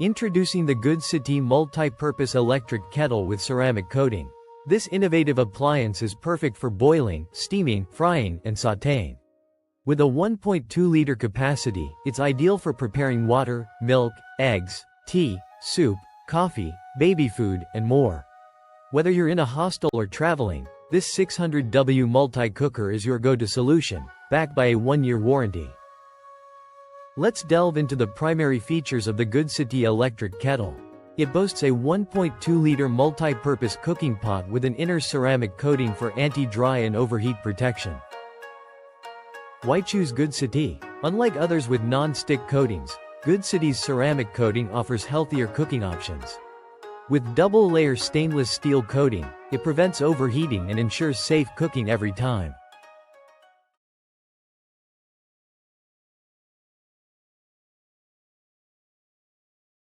Introducing the Good City Multipurpose Electric Kettle with ceramic coating. This innovative appliance is perfect for boiling, steaming, frying, and sautéing. With a 1.2-liter capacity, it's ideal for preparing water, milk, eggs, tea, soup, coffee, baby food, and more. Whether you're in a hostel or traveling, this 600W multi-cooker is your go-to solution, backed by a 1-year warranty. Let's delve into the primary features of the Good City electric kettle. It boasts a 1.2-liter multi-purpose cooking pot with an inner ceramic coating for anti-dry and overheat protection. Why choose Good City? Unlike others with non-stick coatings, Good City's ceramic coating offers healthier cooking options. With double-layer stainless steel coating, it prevents overheating and ensures safe cooking every time.